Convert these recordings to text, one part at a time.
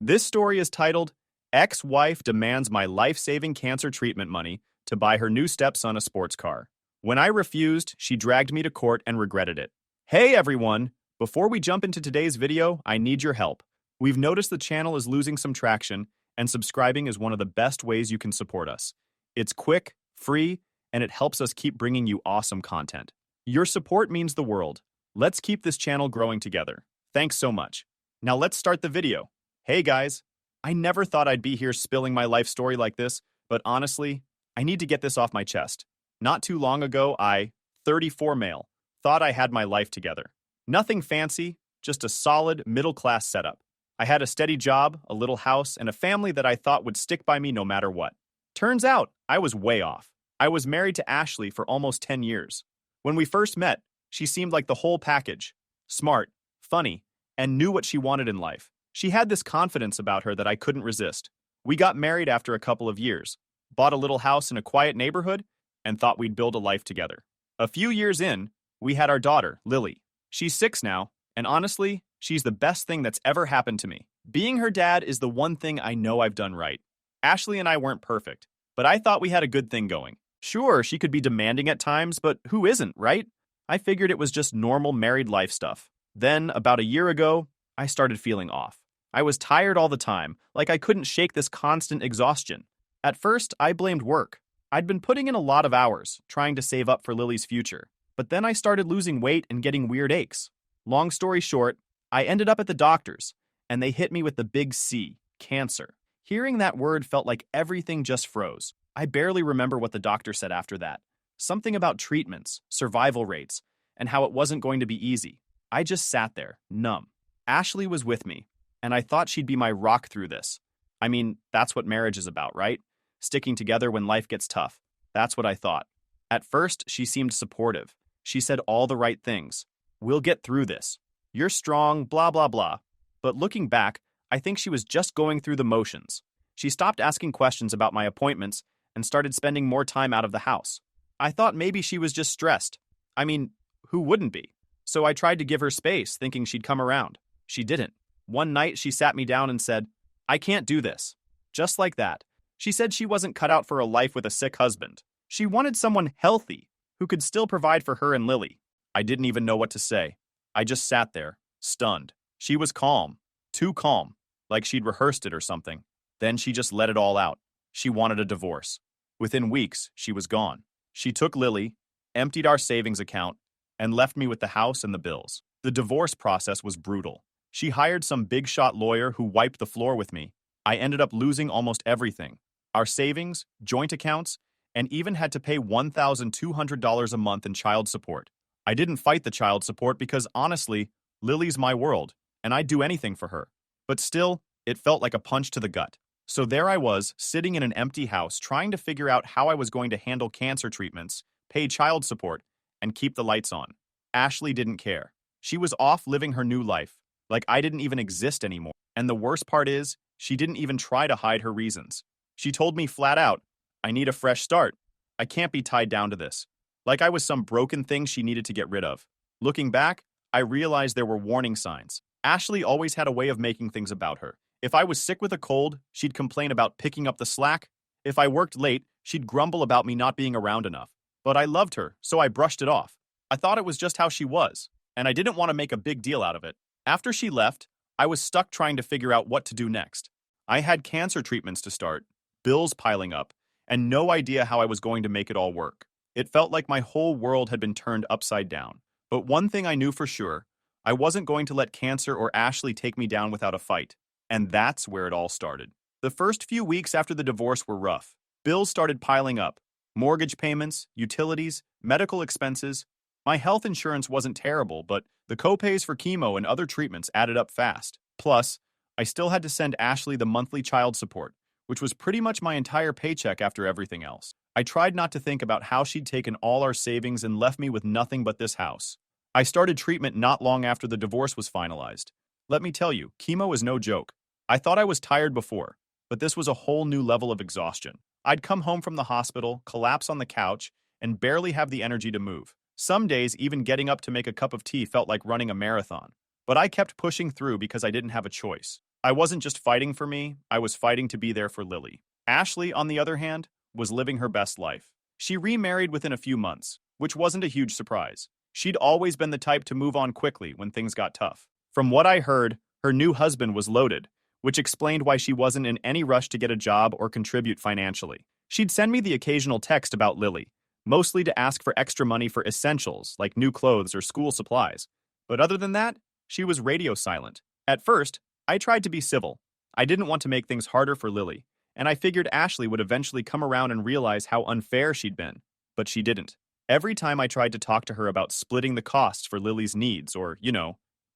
This story is titled, Ex-Wife Demands My Life-Saving Cancer Treatment Money to Buy Her New Stepson a Sports Car. When I refused, she dragged me to court and regretted it. Hey everyone! Before we jump into today's video, I need your help. We've noticed the channel is losing some traction, and subscribing is one of the best ways you can support us. It's quick, free, and it helps us keep bringing you awesome content. Your support means the world. Let's keep this channel growing together. Thanks so much. Now let's start the video. Hey guys, I never thought I'd be here spilling my life story like this, but honestly, I need to get this off my chest. Not too long ago, I, 34 male, thought I had my life together. Nothing fancy, just a solid middle-class setup. I had a steady job, a little house, and a family that I thought would stick by me no matter what. Turns out, I was way off. I was married to Ashley for almost 10 years. When we first met, she seemed like the whole package. Smart, funny, and knew what she wanted in life. She had this confidence about her that I couldn't resist. We got married after a couple of years, bought a little house in a quiet neighborhood, and thought we'd build a life together. A few years in, we had our daughter, Lily. She's 6 now, and honestly, she's the best thing that's ever happened to me. Being her dad is the one thing I know I've done right. Ashley and I weren't perfect, but I thought we had a good thing going. Sure, she could be demanding at times, but who isn't, right? I figured it was just normal married life stuff. Then, about a year ago, I started feeling off. I was tired all the time, like I couldn't shake this constant exhaustion. At first, I blamed work. I'd been putting in a lot of hours, trying to save up for Lily's future. But then I started losing weight and getting weird aches. Long story short, I ended up at the doctor's, and they hit me with the big C, cancer. Hearing that word felt like everything just froze. I barely remember what the doctor said after that. Something about treatments, survival rates, and how it wasn't going to be easy. I just sat there, numb. Ashley was with me, and I thought she'd be my rock through this. I mean, that's what marriage is about, right? Sticking together when life gets tough. That's what I thought. At first, she seemed supportive. She said all the right things. We'll get through this. You're strong, blah, blah, blah. But looking back, I think she was just going through the motions. She stopped asking questions about my appointments and started spending more time out of the house. I thought maybe she was just stressed. I mean, who wouldn't be? So I tried to give her space, thinking she'd come around. She didn't. One night, she sat me down and said, I can't do this. Just like that. She said she wasn't cut out for a life with a sick husband. She wanted someone healthy, who could still provide for her and Lily. I didn't even know what to say. I just sat there, stunned. She was calm. Too calm. Like she'd rehearsed it or something. Then she just let it all out. She wanted a divorce. Within weeks, she was gone. She took Lily, emptied our savings account, and left me with the house and the bills. The divorce process was brutal. She hired some big-shot lawyer who wiped the floor with me. I ended up losing almost everything. Our savings, joint accounts, and even had to pay $1,200 a month in child support. I didn't fight the child support because, honestly, Lily's my world, and I'd do anything for her. But still, it felt like a punch to the gut. So there I was, sitting in an empty house, trying to figure out how I was going to handle cancer treatments, pay child support, and keep the lights on. Ashley didn't care. She was off living her new life, like I didn't even exist anymore. And the worst part is, she didn't even try to hide her reasons. She told me flat out, I need a fresh start. I can't be tied down to this. Like I was some broken thing she needed to get rid of. Looking back, I realized there were warning signs. Ashley always had a way of making things about her. If I was sick with a cold, she'd complain about picking up the slack. If I worked late, she'd grumble about me not being around enough. But I loved her, so I brushed it off. I thought it was just how she was, and I didn't want to make a big deal out of it. After she left, I was stuck trying to figure out what to do next. I had cancer treatments to start, bills piling up, and no idea how I was going to make it all work. It felt like my whole world had been turned upside down. But one thing I knew for sure, I wasn't going to let cancer or Ashley take me down without a fight. And that's where it all started. The first few weeks after the divorce were rough. Bills started piling up. Mortgage payments, utilities, medical expenses. My health insurance wasn't terrible, but the copays for chemo and other treatments added up fast. Plus, I still had to send Ashley the monthly child support, which was pretty much my entire paycheck after everything else. I tried not to think about how she'd taken all our savings and left me with nothing but this house. I started treatment not long after the divorce was finalized. Let me tell you, chemo is no joke. I thought I was tired before, but this was a whole new level of exhaustion. I'd come home from the hospital, collapse on the couch, and barely have the energy to move. Some days, even getting up to make a cup of tea felt like running a marathon. But I kept pushing through because I didn't have a choice. I wasn't just fighting for me, I was fighting to be there for Lily. Ashley, on the other hand, was living her best life. She remarried within a few months, which wasn't a huge surprise. She'd always been the type to move on quickly when things got tough. From what I heard, her new husband was loaded, which explained why she wasn't in any rush to get a job or contribute financially. She'd send me the occasional text about Lily, mostly to ask for extra money for essentials like new clothes or school supplies. But other than that, she was radio silent. At first, I tried to be civil. I didn't want to make things harder for Lily, and I figured Ashley would eventually come around and realize how unfair she'd been. But she didn't. Every time I tried to talk to her about splitting the costs for Lily's needs or,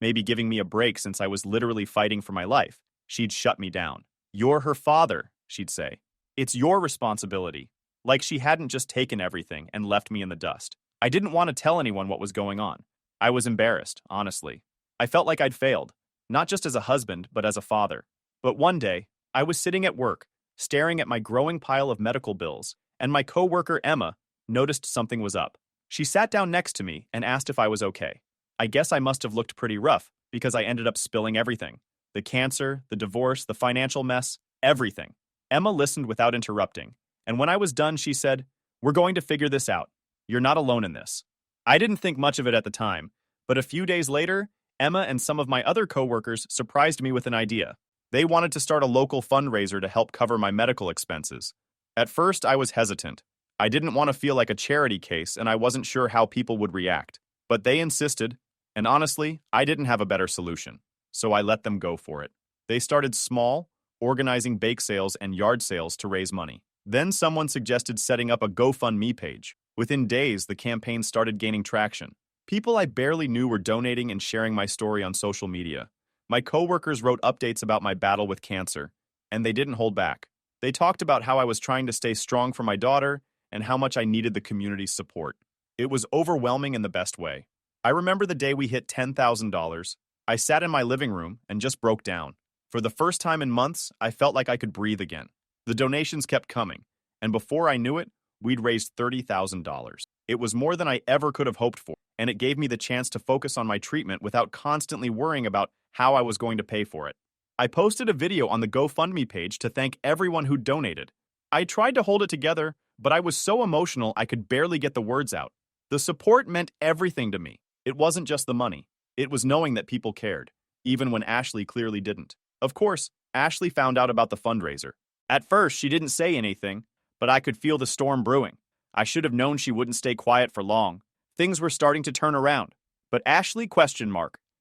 maybe giving me a break since I was literally fighting for my life, she'd shut me down. "You're her father," she'd say. "It's your responsibility." Like she hadn't just taken everything and left me in the dust. I didn't want to tell anyone what was going on. I was embarrassed, honestly. I felt like I'd failed, not just as a husband, but as a father. But one day, I was sitting at work, staring at my growing pile of medical bills, and my coworker Emma noticed something was up. She sat down next to me and asked if I was okay. I guess I must have looked pretty rough because I ended up spilling everything. The cancer, the divorce, the financial mess, everything. Emma listened without interrupting, and when I was done, she said, "We're going to figure this out. You're not alone in this." I didn't think much of it at the time, but a few days later, Emma and some of my other coworkers surprised me with an idea. They wanted to start a local fundraiser to help cover my medical expenses. At first, I was hesitant. I didn't want to feel like a charity case, and I wasn't sure how people would react. But they insisted, and honestly, I didn't have a better solution. So I let them go for it. They started small, organizing bake sales and yard sales to raise money. Then someone suggested setting up a GoFundMe page. Within days, the campaign started gaining traction. People I barely knew were donating and sharing my story on social media. My coworkers wrote updates about my battle with cancer, and they didn't hold back. They talked about how I was trying to stay strong for my daughter and how much I needed the community's support. It was overwhelming in the best way. I remember the day we hit $10,000. I sat in my living room and just broke down. For the first time in months, I felt like I could breathe again. The donations kept coming, and before I knew it, we'd raised $30,000. It was more than I ever could have hoped for, and it gave me the chance to focus on my treatment without constantly worrying about how I was going to pay for it. I posted a video on the GoFundMe page to thank everyone who donated. I tried to hold it together, but I was so emotional I could barely get the words out. The support meant everything to me. It wasn't just the money. It was knowing that people cared, even when Ashley clearly didn't. Of course, Ashley found out about the fundraiser. At first, she didn't say anything, but I could feel the storm brewing. I should have known she wouldn't stay quiet for long. Things were starting to turn around. But Ashley ?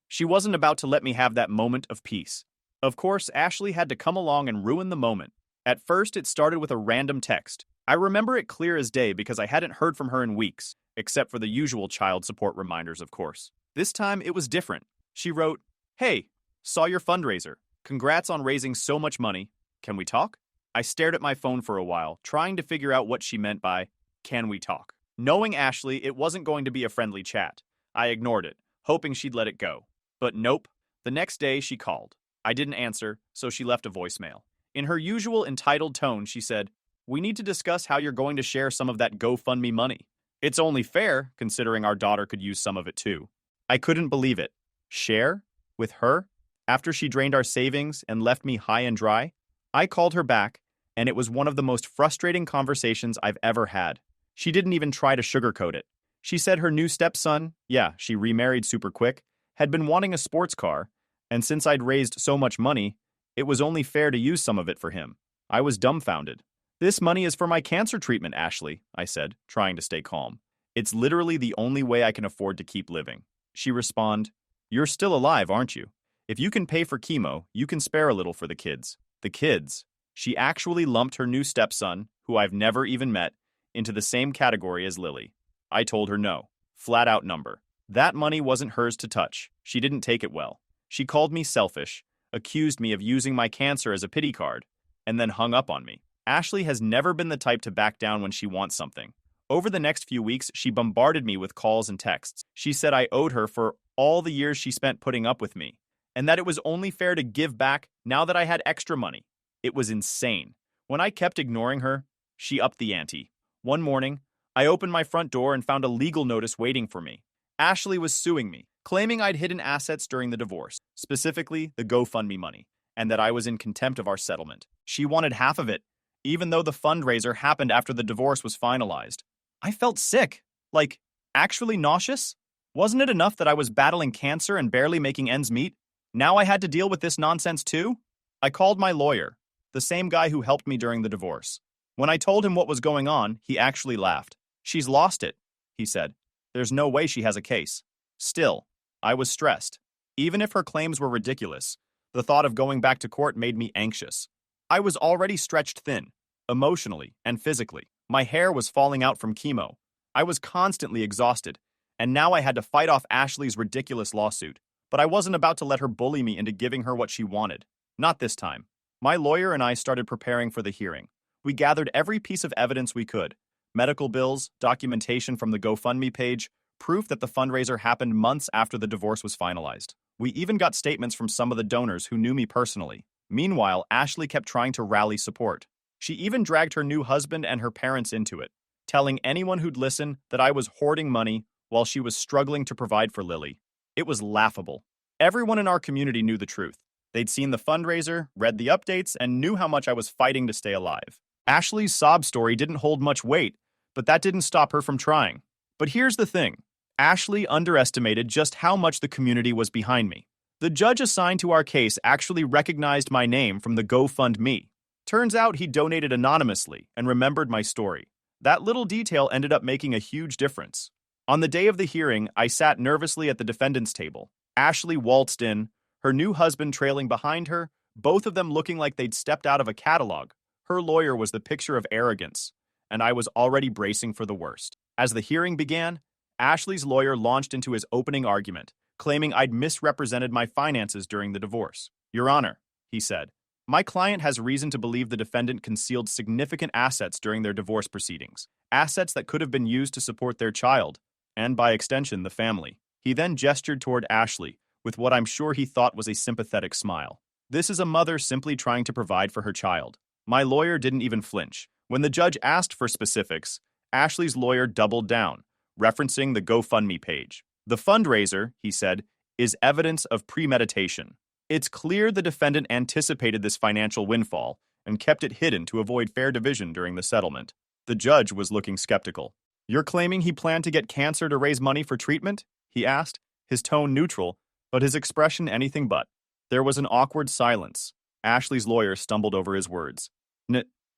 She wasn't about to let me have that moment of peace. Of course, Ashley had to come along and ruin the moment. At first, it started with a random text. I remember it clear as day because I hadn't heard from her in weeks, except for the usual child support reminders, of course. This time, it was different. She wrote, "Hey, saw your fundraiser. Congrats on raising so much money. Can we talk?" I stared at my phone for a while, trying to figure out what she meant by, "Can we talk?" Knowing Ashley, it wasn't going to be a friendly chat. I ignored it, hoping she'd let it go. But nope. The next day, she called. I didn't answer, so she left a voicemail. In her usual entitled tone, she said, "We need to discuss how you're going to share some of that GoFundMe money. It's only fair, considering our daughter could use some of it too." I couldn't believe it. Share? With her? After she drained our savings and left me high and dry? I called her back, and it was one of the most frustrating conversations I've ever had. She didn't even try to sugarcoat it. She said her new stepson, yeah, she remarried super quick, had been wanting a sports car, and since I'd raised so much money, it was only fair to use some of it for him. I was dumbfounded. "This money is for my cancer treatment, Ashley," I said, trying to stay calm. "It's literally the only way I can afford to keep living." She responded, "You're still alive, aren't you? If you can pay for chemo, you can spare a little for the kids." The kids. She actually lumped her new stepson, who I've never even met, into the same category as Lily. I told her no. Flat out number. That money wasn't hers to touch. She didn't take it well. She called me selfish, accused me of using my cancer as a pity card, and then hung up on me. Ashley has never been the type to back down when she wants something. Over the next few weeks, she bombarded me with calls and texts. She said I owed her for all the years she spent putting up with me, and that it was only fair to give back now that I had extra money. It was insane. When I kept ignoring her, she upped the ante. One morning, I opened my front door and found a legal notice waiting for me. Ashley was suing me, claiming I'd hidden assets during the divorce, specifically the GoFundMe money, and that I was in contempt of our settlement. She wanted half of it, even though the fundraiser happened after the divorce was finalized. I felt sick. Like, actually nauseous? Wasn't it enough that I was battling cancer and barely making ends meet? Now I had to deal with this nonsense too? I called my lawyer, the same guy who helped me during the divorce. When I told him what was going on, he actually laughed. She's lost it, he said. There's no way she has a case. Still, I was stressed. Even if her claims were ridiculous, the thought of going back to court made me anxious. I was already stretched thin, emotionally and physically. My hair was falling out from chemo. I was constantly exhausted, and now I had to fight off Ashley's ridiculous lawsuit. But I wasn't about to let her bully me into giving her what she wanted. Not this time. My lawyer and I started preparing for the hearing. We gathered every piece of evidence we could. Medical bills, documentation from the GoFundMe page, proof that the fundraiser happened months after the divorce was finalized. We even got statements from some of the donors who knew me personally. Meanwhile, Ashley kept trying to rally support. She even dragged her new husband and her parents into it, telling anyone who'd listen that I was hoarding money while she was struggling to provide for Lily. It was laughable. Everyone in our community knew the truth. They'd seen the fundraiser, read the updates, and knew how much I was fighting to stay alive. Ashley's sob story didn't hold much weight, but that didn't stop her from trying. But here's the thing. Ashley underestimated just how much the community was behind me. The judge assigned to our case actually recognized my name from the GoFundMe. Turns out he donated anonymously and remembered my story. That little detail ended up making a huge difference. On the day of the hearing, I sat nervously at the defendant's table. Ashley waltzed in, her new husband trailing behind her, both of them looking like they'd stepped out of a catalog. Her lawyer was the picture of arrogance, and I was already bracing for the worst. As the hearing began, Ashley's lawyer launched into his opening argument, claiming I'd misrepresented my finances during the divorce. Your Honor, he said, my client has reason to believe the defendant concealed significant assets during their divorce proceedings, assets that could have been used to support their child, and by extension, the family. He then gestured toward Ashley with what I'm sure he thought was a sympathetic smile. This is a mother simply trying to provide for her child. My lawyer didn't even flinch. When the judge asked for specifics, Ashley's lawyer doubled down, referencing the GoFundMe page. The fundraiser, he said, is evidence of premeditation. It's clear the defendant anticipated this financial windfall and kept it hidden to avoid fair division during the settlement. The judge was looking skeptical. You're claiming he planned to get cancer to raise money for treatment? He asked, his tone neutral, but his expression anything but. There was an awkward silence. Ashley's lawyer stumbled over his words.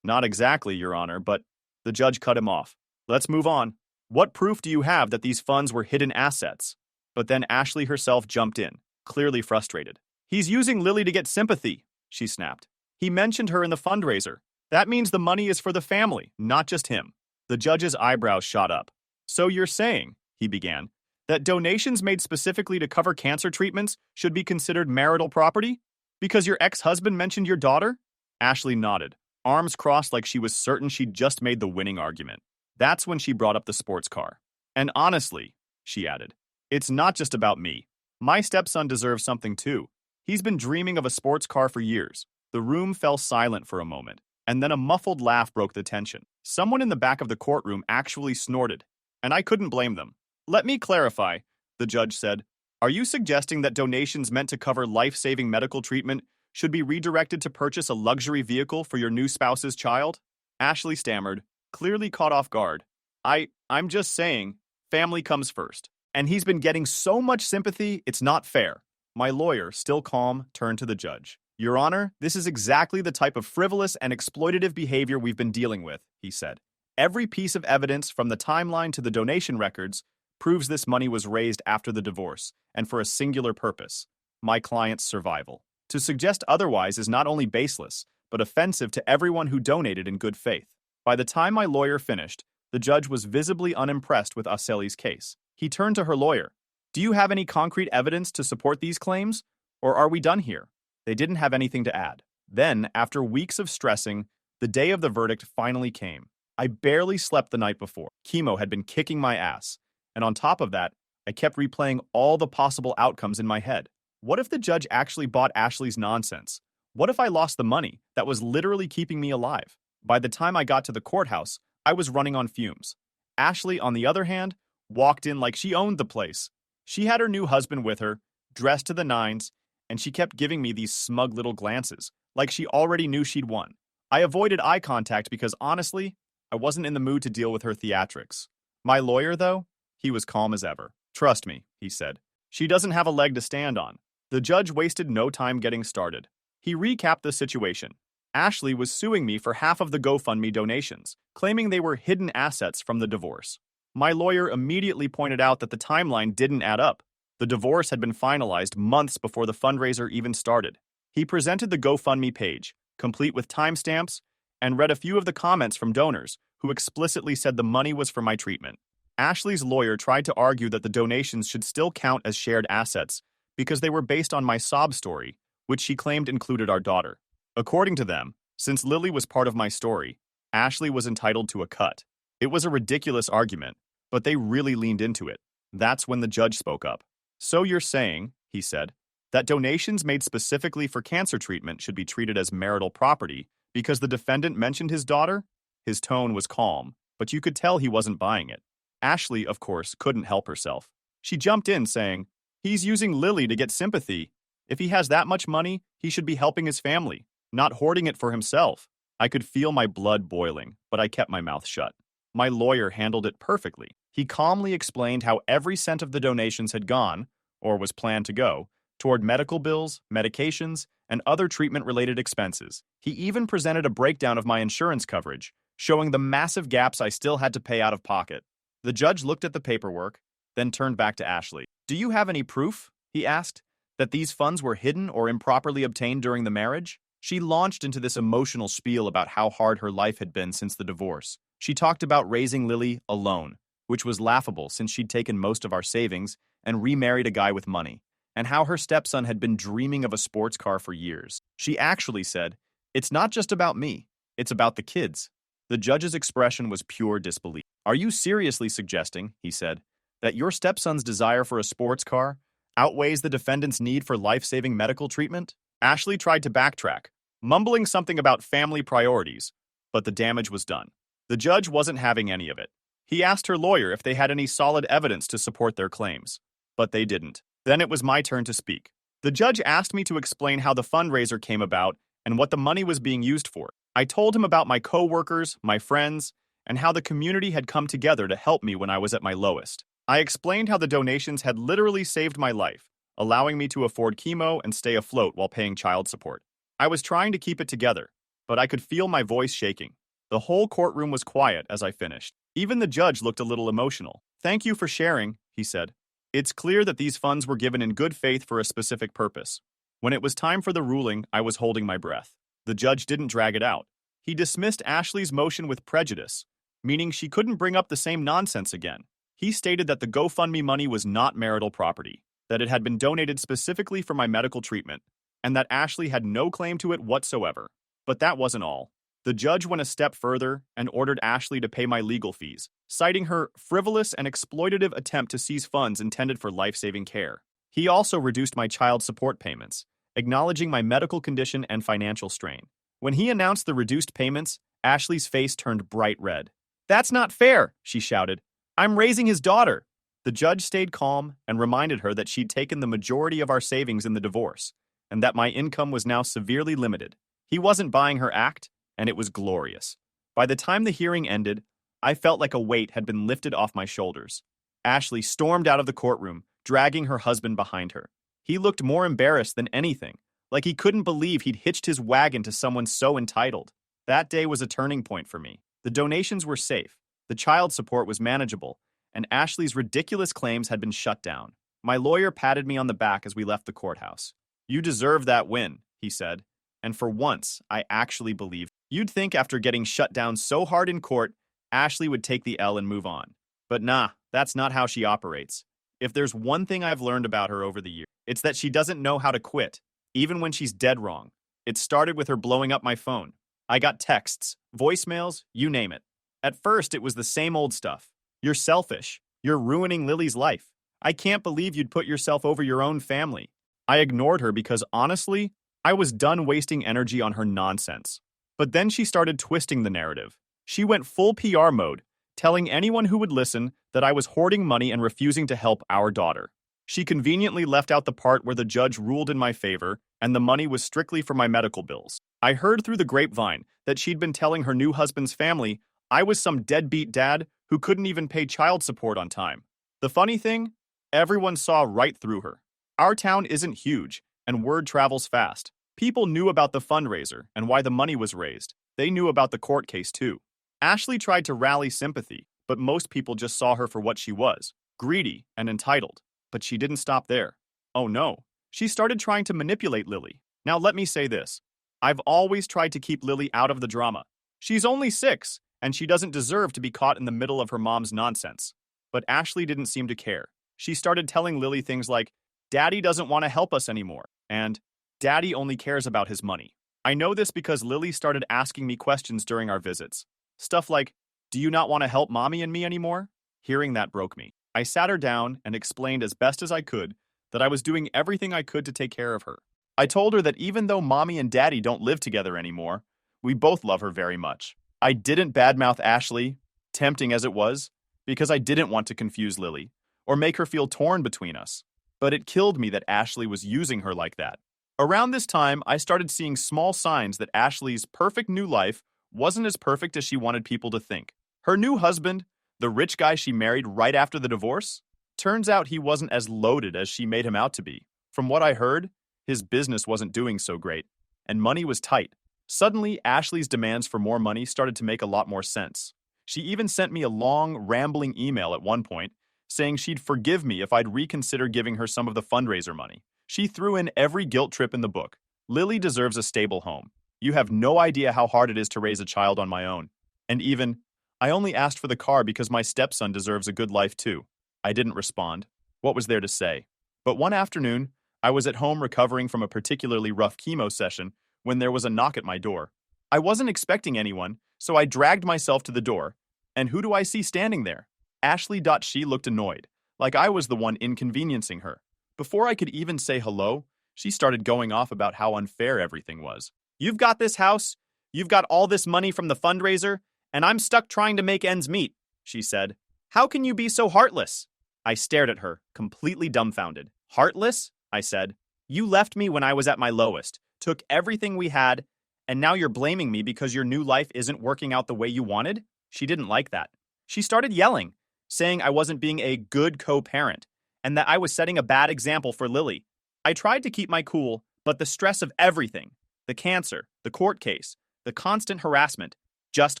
Not exactly, Your Honor, but the judge cut him off. Let's move on. What proof do you have that these funds were hidden assets? But then Ashley herself jumped in, clearly frustrated. He's using Lily to get sympathy, she snapped. He mentioned her in the fundraiser. That means the money is for the family, not just him. The judge's eyebrows shot up. So you're saying, he began, that donations made specifically to cover cancer treatments should be considered marital property? Because your ex-husband mentioned your daughter? Ashley nodded, arms crossed like she was certain she'd just made the winning argument. That's when she brought up the sports car. And honestly, she added, it's not just about me. My stepson deserves something too. He's been dreaming of a sports car for years. The room fell silent for a moment, and then a muffled laugh broke the tension. Someone in the back of the courtroom actually snorted, and I couldn't blame them. Let me clarify, the judge said. Are you suggesting that donations meant to cover life-saving medical treatment should be redirected to purchase a luxury vehicle for your new spouse's child? Ashley stammered, clearly caught off guard. I'm just saying, family comes first. And he's been getting so much sympathy, it's not fair. My lawyer, still calm, turned to the judge. Your Honor, this is exactly the type of frivolous and exploitative behavior we've been dealing with, he said. Every piece of evidence, from the timeline to the donation records, proves this money was raised after the divorce, and for a singular purpose, my client's survival. To suggest otherwise is not only baseless, but offensive to everyone who donated in good faith. By the time my lawyer finished, the judge was visibly unimpressed with Aseli's case. He turned to her lawyer. Do you have any concrete evidence to support these claims? Or are we done here? They didn't have anything to add. Then, after weeks of stressing, the day of the verdict finally came. I barely slept the night before. Chemo had been kicking my ass. And on top of that, I kept replaying all the possible outcomes in my head. What if the judge actually bought Ashley's nonsense? What if I lost the money that was literally keeping me alive? By the time I got to the courthouse, I was running on fumes. Ashley, on the other hand, walked in like she owned the place. She had her new husband with her, dressed to the nines, and she kept giving me these smug little glances, like she already knew she'd won. I avoided eye contact because honestly, I wasn't in the mood to deal with her theatrics. My lawyer, though, he was calm as ever. Trust me, he said. She doesn't have a leg to stand on. The judge wasted no time getting started. He recapped the situation. Ashley was suing me for half of the GoFundMe donations, claiming they were hidden assets from the divorce. My lawyer immediately pointed out that the timeline didn't add up. The divorce had been finalized months before the fundraiser even started. He presented the GoFundMe page, complete with timestamps, and read a few of the comments from donors who explicitly said the money was for my treatment. Ashley's lawyer tried to argue that the donations should still count as shared assets because they were based on my sob story, which she claimed included our daughter. According to them, since Lily was part of my story, Ashley was entitled to a cut. It was a ridiculous argument, but they really leaned into it. That's when the judge spoke up. So you're saying, he said, that donations made specifically for cancer treatment should be treated as marital property because the defendant mentioned his daughter? His tone was calm, but you could tell he wasn't buying it. Ashley, of course, couldn't help herself. She jumped in saying, he's using Lily to get sympathy. If he has that much money, he should be helping his family, not hoarding it for himself. I could feel my blood boiling, but I kept my mouth shut. My lawyer handled it perfectly. He calmly explained how every cent of the donations had gone, or was planned to go, toward medical bills, medications, and other treatment-related expenses. He even presented a breakdown of my insurance coverage, showing the massive gaps I still had to pay out of pocket. The judge looked at the paperwork, then turned back to Ashley. Do you have any proof, he asked, that these funds were hidden or improperly obtained during the marriage? She launched into this emotional spiel about how hard her life had been since the divorce. She talked about raising Lily alone, which was laughable since she'd taken most of our savings and remarried a guy with money, and how her stepson had been dreaming of a sports car for years. She actually said, it's not just about me, it's about the kids. The judge's expression was pure disbelief. Are you seriously suggesting, he said, that your stepson's desire for a sports car outweighs the defendant's need for life-saving medical treatment? Ashley tried to backtrack, mumbling something about family priorities, but the damage was done. The judge wasn't having any of it. He asked her lawyer if they had any solid evidence to support their claims, but they didn't. Then it was my turn to speak. The judge asked me to explain how the fundraiser came about and what the money was being used for. I told him about my co-workers, my friends, and how the community had come together to help me when I was at my lowest. I explained how the donations had literally saved my life, allowing me to afford chemo and stay afloat while paying child support. I was trying to keep it together, but I could feel my voice shaking. The whole courtroom was quiet as I finished. Even the judge looked a little emotional. Thank you for sharing, he said. It's clear that these funds were given in good faith for a specific purpose. When it was time for the ruling, I was holding my breath. The judge didn't drag it out. He dismissed Ashley's motion with prejudice, meaning she couldn't bring up the same nonsense again. He stated that the GoFundMe money was not marital property, that it had been donated specifically for my medical treatment, and that Ashley had no claim to it whatsoever. But that wasn't all. The judge went a step further and ordered Ashley to pay my legal fees, citing her frivolous and exploitative attempt to seize funds intended for life-saving care. He also reduced my child support payments, acknowledging my medical condition and financial strain. When he announced the reduced payments, Ashley's face turned bright red. That's not fair, she shouted. I'm raising his daughter. The judge stayed calm and reminded her that she'd taken the majority of our savings in the divorce, and that my income was now severely limited. He wasn't buying her act, and it was glorious. By the time the hearing ended, I felt like a weight had been lifted off my shoulders. Ashley stormed out of the courtroom, dragging her husband behind her. He looked more embarrassed than anything, like he couldn't believe he'd hitched his wagon to someone so entitled. That day was a turning point for me. The donations were safe, the child support was manageable, and Ashley's ridiculous claims had been shut down. My lawyer patted me on the back as we left the courthouse. You deserve that win, he said, and for once, I actually believed. You'd think after getting shut down so hard in court, Ashley would take the L and move on. But nah, that's not how she operates. If there's one thing I've learned about her over the years, it's that she doesn't know how to quit, even when she's dead wrong. It started with her blowing up my phone. I got texts, voicemails, you name it. At first, it was the same old stuff. You're selfish. You're ruining Lily's life. I can't believe you'd put yourself over your own family. I ignored her because, honestly, I was done wasting energy on her nonsense. But then she started twisting the narrative. She went full PR mode, telling anyone who would listen that I was hoarding money and refusing to help our daughter. She conveniently left out the part where the judge ruled in my favor and the money was strictly for my medical bills. I heard through the grapevine that she'd been telling her new husband's family I was some deadbeat dad who couldn't even pay child support on time. The funny thing? Everyone saw right through her. Our town isn't huge, and word travels fast. People knew about the fundraiser and why the money was raised. They knew about the court case too. Ashley tried to rally sympathy, but most people just saw her for what she was, greedy and entitled. But she didn't stop there. Oh no, she started trying to manipulate Lily. Now let me say this. I've always tried to keep Lily out of the drama. She's only 6, and she doesn't deserve to be caught in the middle of her mom's nonsense. But Ashley didn't seem to care. She started telling Lily things like, Daddy doesn't want to help us anymore, and Daddy only cares about his money. I know this because Lily started asking me questions during our visits. Stuff like, do you not want to help Mommy and me anymore? Hearing that broke me. I sat her down and explained as best as I could that I was doing everything I could to take care of her. I told her that even though Mommy and Daddy don't live together anymore, we both love her very much. I didn't badmouth Ashley, tempting as it was, because I didn't want to confuse Lily or make her feel torn between us. But it killed me that Ashley was using her like that. Around this time, I started seeing small signs that Ashley's perfect new life wasn't as perfect as she wanted people to think. Her new husband, the rich guy she married right after the divorce, turns out he wasn't as loaded as she made him out to be. From what I heard, his business wasn't doing so great, and money was tight. Suddenly, Ashley's demands for more money started to make a lot more sense. She even sent me a long, rambling email at one point, saying she'd forgive me if I'd reconsider giving her some of the fundraiser money. She threw in every guilt trip in the book. Lily deserves a stable home. You have no idea how hard it is to raise a child on my own. And even, I only asked for the car because my stepson deserves a good life too. I didn't respond. What was there to say? But one afternoon, I was at home recovering from a particularly rough chemo session when there was a knock at my door. I wasn't expecting anyone, so I dragged myself to the door. And who do I see standing there? Ashley. She looked annoyed, like I was the one inconveniencing her. Before I could even say hello, she started going off about how unfair everything was. You've got this house, you've got all this money from the fundraiser, and I'm stuck trying to make ends meet, she said. How can you be so heartless? I stared at her, completely dumbfounded. Heartless? I said. You left me when I was at my lowest, took everything we had, and now you're blaming me because your new life isn't working out the way you wanted? She didn't like that. She started yelling, saying I wasn't being a good co-parent, and that I was setting a bad example for Lily. I tried to keep my cool, but the stress of everything, the cancer, the court case, the constant harassment, just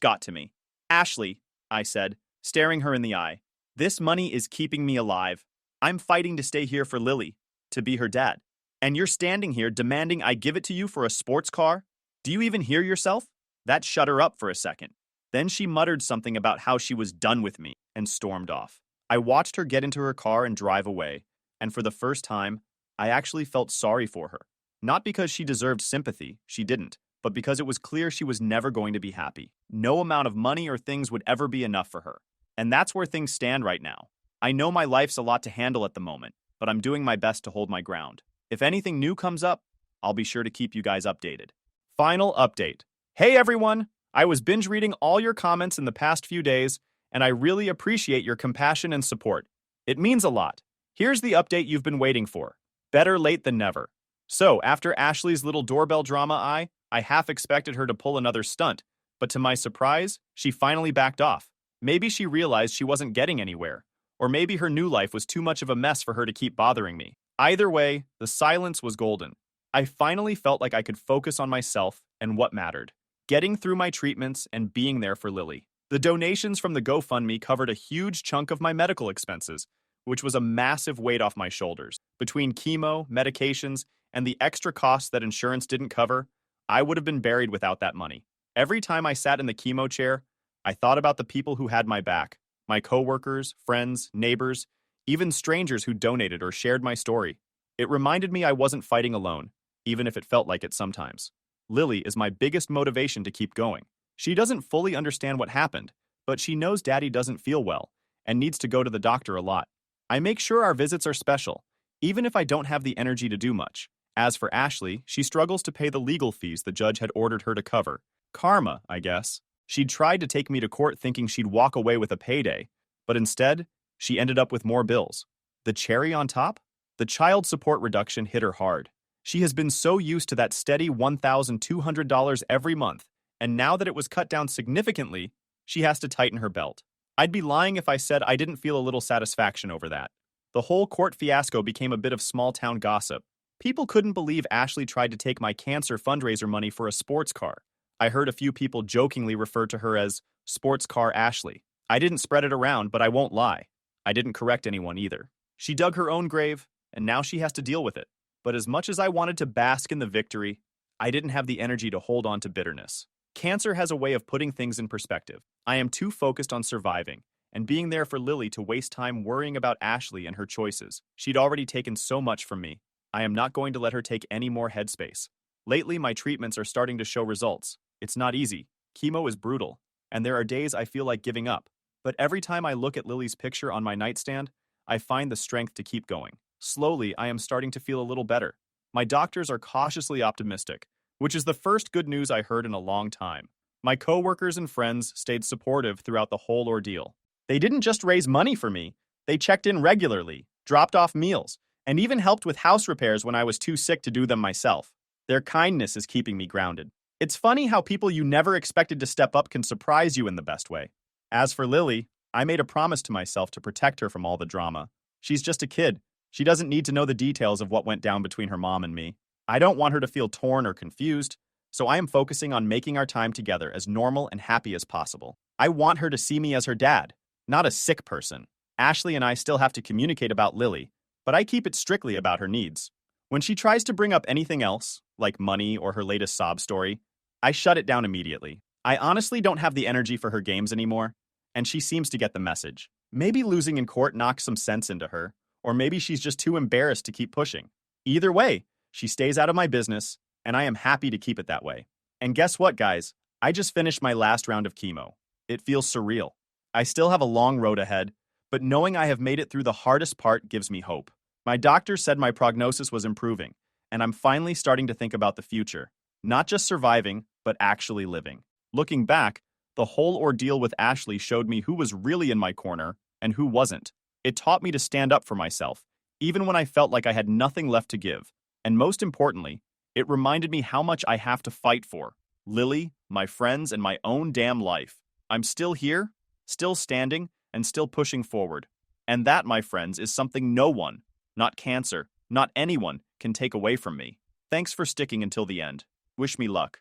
got to me. Ashley, I said, staring her in the eye, this money is keeping me alive. I'm fighting to stay here for Lily, to be her dad. And you're standing here demanding I give it to you for a sports car? Do you even hear yourself? That shut her up for a second. Then she muttered something about how she was done with me and stormed off. I watched her get into her car and drive away, and for the first time, I actually felt sorry for her. Not because she deserved sympathy, she didn't, but because it was clear she was never going to be happy. No amount of money or things would ever be enough for her. And that's where things stand right now. I know my life's a lot to handle at the moment, but I'm doing my best to hold my ground. If anything new comes up, I'll be sure to keep you guys updated. Final update. Hey everyone! I was binge reading all your comments in the past few days, and I really appreciate your compassion and support. It means a lot. Here's the update you've been waiting for. Better late than never. So, after Ashley's little doorbell drama, I half expected her to pull another stunt, but to my surprise, she finally backed off. Maybe she realized she wasn't getting anywhere, or maybe her new life was too much of a mess for her to keep bothering me. Either way, the silence was golden. I finally felt like I could focus on myself and what mattered, getting through my treatments and being there for Lily. The donations from the GoFundMe covered a huge chunk of my medical expenses, which was a massive weight off my shoulders. Between chemo, medications, and the extra costs that insurance didn't cover, I would have been buried without that money. Every time I sat in the chemo chair, I thought about the people who had my back, my coworkers, friends, neighbors, even strangers who donated or shared my story. It reminded me I wasn't fighting alone, even if it felt like it sometimes. Lily is my biggest motivation to keep going. She doesn't fully understand what happened, but she knows Daddy doesn't feel well and needs to go to the doctor a lot. I make sure our visits are special, even if I don't have the energy to do much. As for Ashley, she struggles to pay the legal fees the judge had ordered her to cover. Karma, I guess. She'd tried to take me to court thinking she'd walk away with a payday, but instead, she ended up with more bills. The cherry on top? The child support reduction hit her hard. She has been so used to that steady $1,200 every month, and now that it was cut down significantly, she has to tighten her belt. I'd be lying if I said I didn't feel a little satisfaction over that. The whole court fiasco became a bit of small-town gossip. People couldn't believe Ashley tried to take my cancer fundraiser money for a sports car. I heard a few people jokingly refer to her as Sports Car Ashley. I didn't spread it around, but I won't lie. I didn't correct anyone either. She dug her own grave, and now she has to deal with it. But as much as I wanted to bask in the victory, I didn't have the energy to hold on to bitterness. Cancer has a way of putting things in perspective. I am too focused on surviving and being there for Lily to waste time worrying about Ashley and her choices. She'd already taken so much from me. I am not going to let her take any more headspace. Lately, my treatments are starting to show results. It's not easy. Chemo is brutal, and there are days I feel like giving up. But every time I look at Lily's picture on my nightstand, I find the strength to keep going. Slowly, I am starting to feel a little better. My doctors are cautiously optimistic, which is the first good news I heard in a long time. My coworkers and friends stayed supportive throughout the whole ordeal. They didn't just raise money for me, they checked in regularly, dropped off meals, and even helped with house repairs when I was too sick to do them myself. Their kindness is keeping me grounded. It's funny how people you never expected to step up can surprise you in the best way. As for Lily, I made a promise to myself to protect her from all the drama. She's just a kid. She doesn't need to know the details of what went down between her mom and me. I don't want her to feel torn or confused, so I am focusing on making our time together as normal and happy as possible. I want her to see me as her dad, not a sick person. Ashley and I still have to communicate about Lily, but I keep it strictly about her needs. When she tries to bring up anything else, like money or her latest sob story, I shut it down immediately. I honestly don't have the energy for her games anymore, and she seems to get the message. Maybe losing in court knocked some sense into her, or maybe she's just too embarrassed to keep pushing. Either way, she stays out of my business, and I am happy to keep it that way. And guess what, guys? I just finished my last round of chemo. It feels surreal. I still have a long road ahead, but knowing I have made it through the hardest part gives me hope. My doctor said my prognosis was improving, and I'm finally starting to think about the future. Not just surviving, but actually living. Looking back, the whole ordeal with Ashley showed me who was really in my corner and who wasn't. It taught me to stand up for myself, even when I felt like I had nothing left to give. And most importantly, it reminded me how much I have to fight for. Lily, my friends, and my own damn life. I'm still here, still standing, and still pushing forward. And that, my friends, is something no one, not cancer, not anyone, can take away from me. Thanks for sticking until the end. Wish me luck.